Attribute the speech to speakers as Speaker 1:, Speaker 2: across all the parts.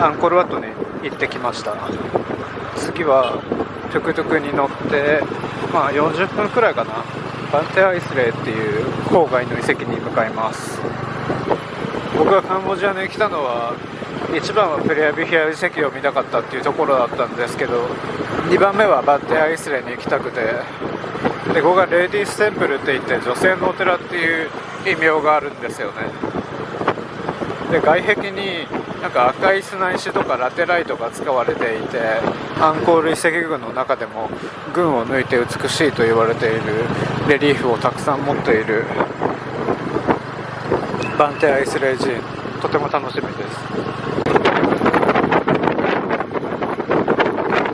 Speaker 1: アンコールワットに行ってきました。次はトゥクトゥクに乗って、40分くらいかな、バンテアイスレイっていう郊外の遺跡に向かいます。僕がカンボジアに来たのは、一番はプレアビヒア遺跡を見たかったっていうところだったんですけど、2番目はバンテアイスレイに行きたくて、でここがレディーステンプルって言って女性のお寺っていう異名があるんですよね。で外壁になんか赤い砂石とかラテライトが使われていて、アンコール遺跡群の中でも群を抜いて美しいと言われているレリーフをたくさん持っているバンテアイスレイ寺院、とても楽しみで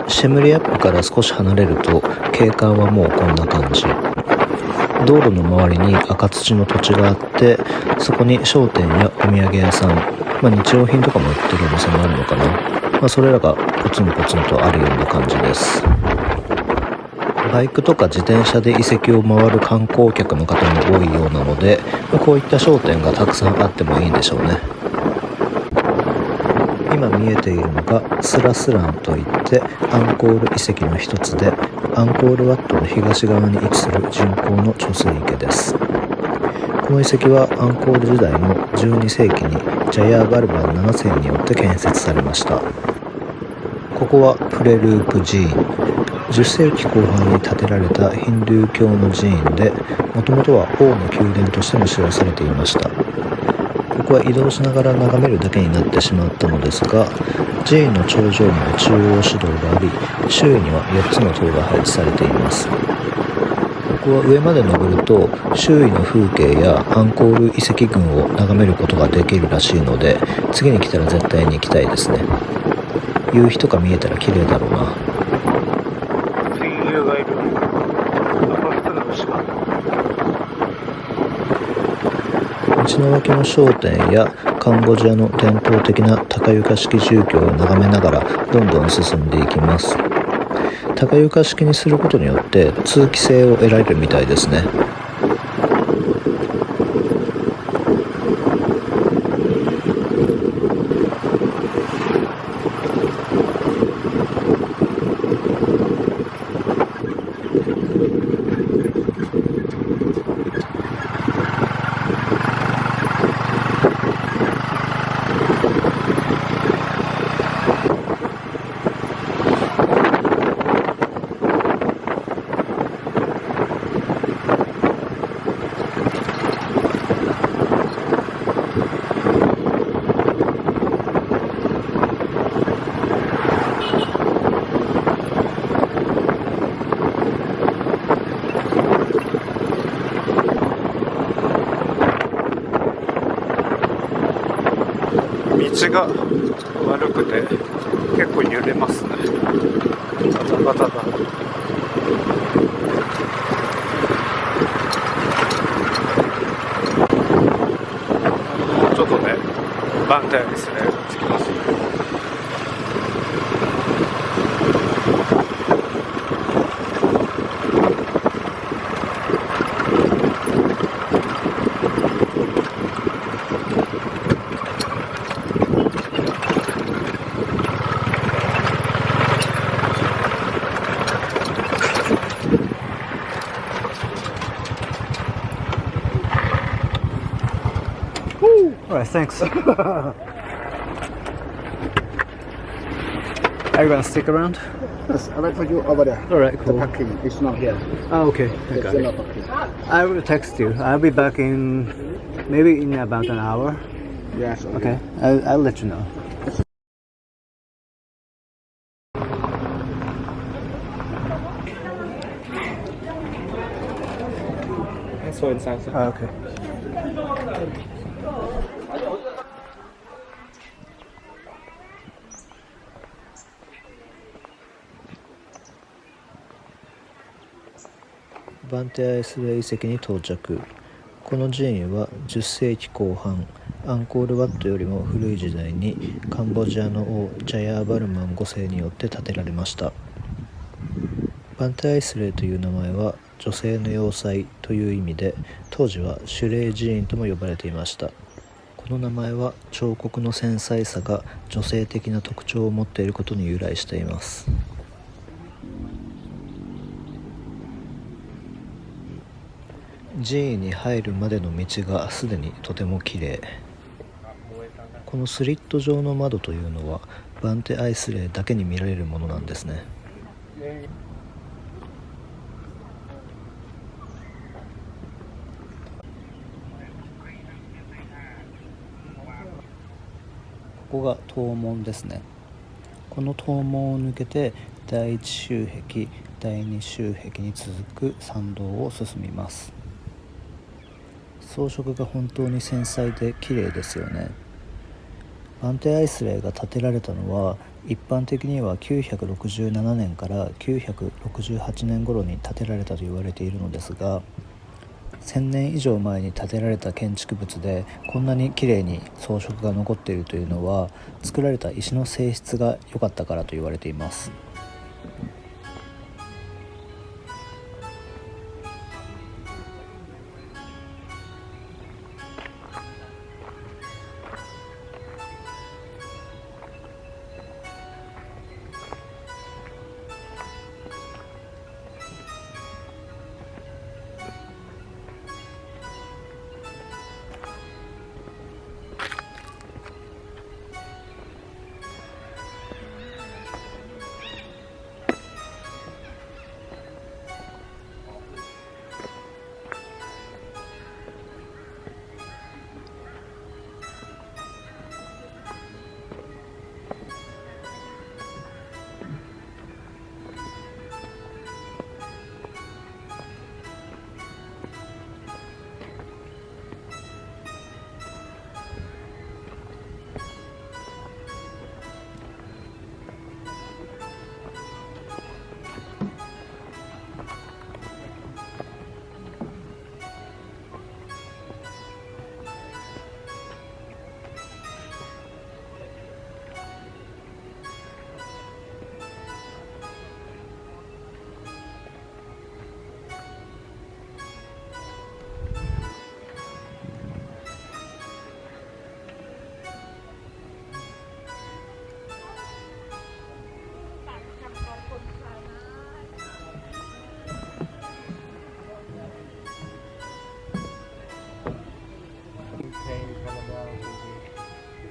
Speaker 1: す。
Speaker 2: シェムリアップから少し離れると景観はもうこんな感じ。道路の周りに赤土の土地があって、そこに商店やお土産屋さん、日用品とかも売ってるお店もあるのかな、それらがポツンポツンとあるような感じです。バイクとか自転車で遺跡を回る観光客の方も多いようなので、こういった商店がたくさんあってもいいんでしょうね。今見えているのがスラスランといってアンコール遺跡の一つで、アンコールワットの東側に位置する人工の貯水池です。この遺跡はアンコール時代の12世紀にジャヤーバルバン7世によって建設されました。ここはプレループ寺院、10世紀後半に建てられたヒンドゥー教の寺院で、もともとは王の宮殿としても使用されていました。ここは移動しながら眺めるだけになってしまったのですが、寺院の頂上には中央主導があり、周囲には4つの塔が配置されています。ここは上まで登ると周囲の風景やアンコール遺跡群を眺めることができるらしいので、次に来たら絶対に行きたいですね。夕日とか見えたら綺麗だろうな。
Speaker 1: 水牛がいる。
Speaker 2: 道の脇の商店やカンボジアの伝統的な高床式住居を眺めながらどんどん進んでいきます。高床式にすることによって通気性を得られるみたいですね。
Speaker 1: 道が悪くて結構揺れますね。ガタガタだ。もうちょっとね、バンテアイスレイが着きます。Alright, thanks. Are you gonna stick around?
Speaker 3: Yes, I wait for you over there.
Speaker 1: Alright, cool.
Speaker 3: The parking is not here.
Speaker 1: Oh, okay. I got it. I will text you. I'll be back in maybe in about an hour.
Speaker 3: Yes.
Speaker 1: Okay. I'll let you know.
Speaker 4: So inside.
Speaker 1: Okay.
Speaker 2: バンテアイスレイ遺跡に到着。この寺院は10世紀後半、アンコールワットよりも古い時代にカンボジアの王ジャヤーバルマン5世によって建てられました。バンテアイスレイという名前は女性の要塞という意味で、当時はシュレイ寺院とも呼ばれていました。ここの名前は彫刻の繊細さが女性的な特徴を持っていることに由来しています。寺院に入るまでの道がすでにとても綺麗。このスリット状の窓というのはバンテアイスレイだけに見られるものなんですね。ここが東門ですね。この東門を抜けて第一周壁、第二周壁に続く参道を進みます。装飾が本当に繊細で綺麗ですよね。バンテアイスレイが建てられたのは一般的には967年から968年頃に建てられたと言われているのですが、1000年以上前に建てられた建築物でこんなに綺麗に装飾が残っているというのは、作られた石の性質が良かったからと言われています。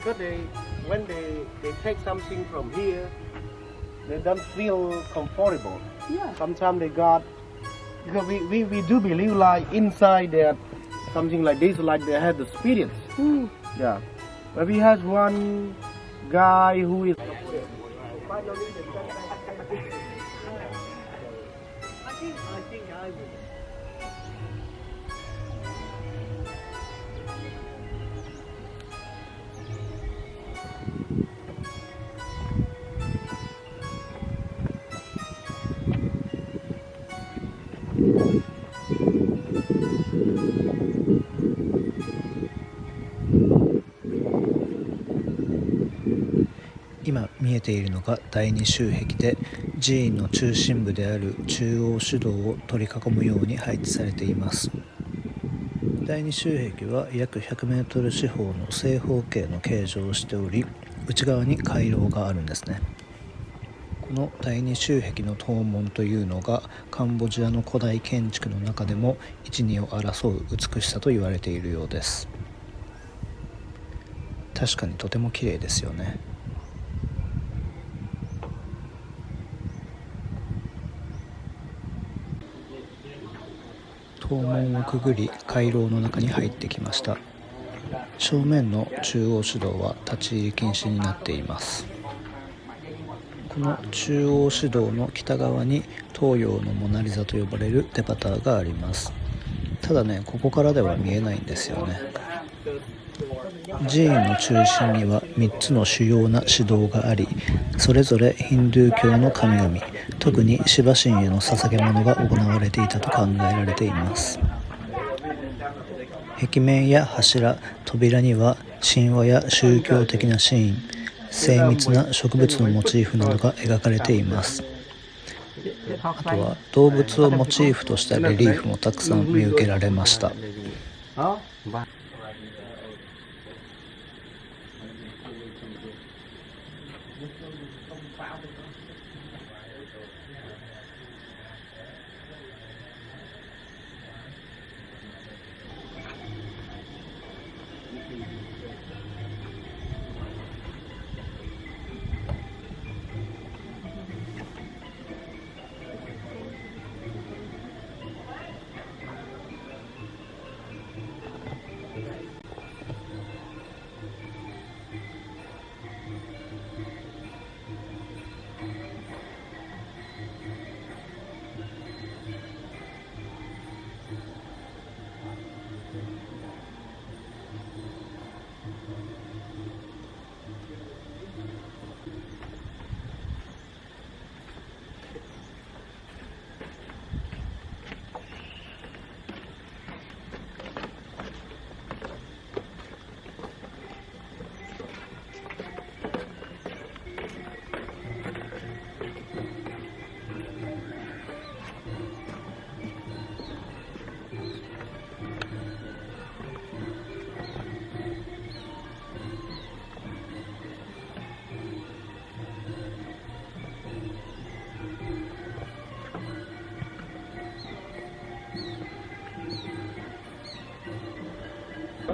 Speaker 5: Because when they take something from here, they don't feel comfortable.
Speaker 3: Yeah.
Speaker 5: Sometimes they got, because we do believe like inside that something like this, like they had the spirits. Yeah. But we had one guy who is. I think I will.
Speaker 2: 今見えているのが第二周壁で、寺院の中心部である中央主道を取り囲むように配置されています。第二周壁は約100メートル四方の正方形の形状をしており、内側に回廊があるんですね。この第二周壁の東門というのがカンボジアの古代建築の中でも一二を争う美しさと言われているようです。確かにとても綺麗ですよね。東門をくぐり回廊の中に入ってきました。正面の中央主道は立ち入り禁止になっています。この中央主道の北側に東洋のモナリザと呼ばれるデパターがあります。ただね、ここからでは見えないんですよね。寺院の中心には3つの主要な指導があり、それぞれヒンドゥー教の神々、特にシバ神への捧げ物が行われていたと考えられています。壁面や柱、扉には神話や宗教的なシーン、精密な植物のモチーフなどが描かれています。あとは動物をモチーフとしたレリーフもたくさん見受けられました。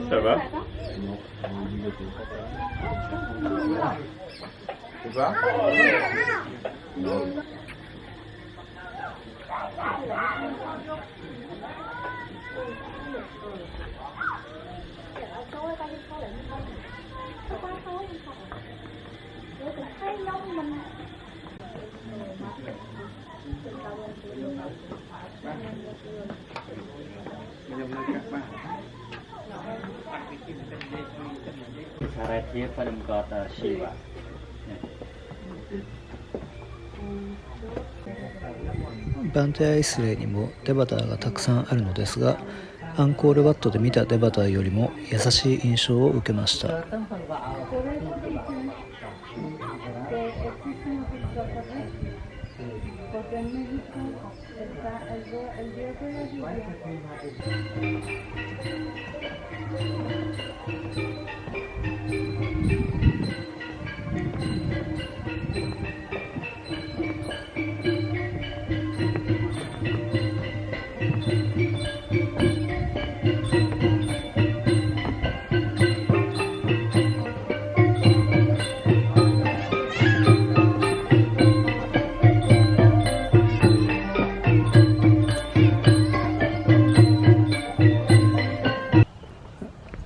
Speaker 4: Ça va? Ça va?
Speaker 2: バンテアイスレイにもデバターがたくさんあるのですが、アンコールワットで見たデバターよりも優しい印象を受けました。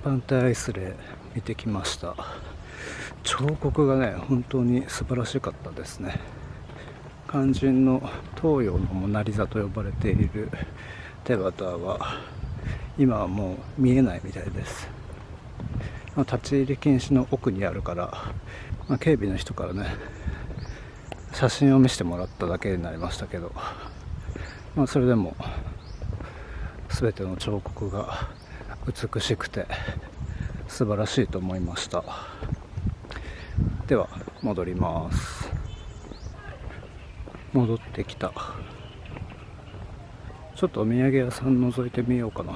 Speaker 2: バンテアイスレイ見てきました。彫刻がね本当に素晴らしかったですね。肝心の東洋のモナリザと呼ばれているデバターは今はもう見えないみたいです。立ち入り禁止の奥にあるから、警備の人からね写真を見せてもらっただけになりましたけど、それでも全ての彫刻が美しくて素晴らしいと思いました。では戻ります。戻ってきた。ちょっとお土産屋さん覗いてみようかな。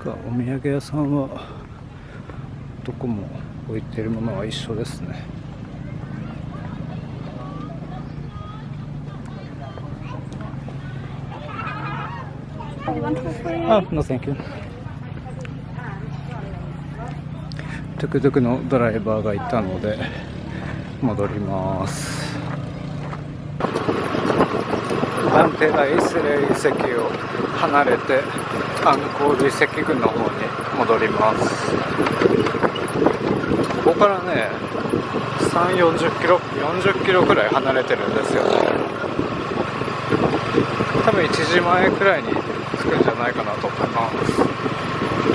Speaker 2: お土産屋さんはどこも置いているものは一緒ですね。No thank you。トゥクトゥクのドライバーがいたので戻ります。バンテアイスレイ遺跡を離れてアンコール遺跡群の方に戻ります。ここからね3、40キロくらい離れてるんですよね。
Speaker 1: 多分1時前くらいに着くんじゃないかなと思います。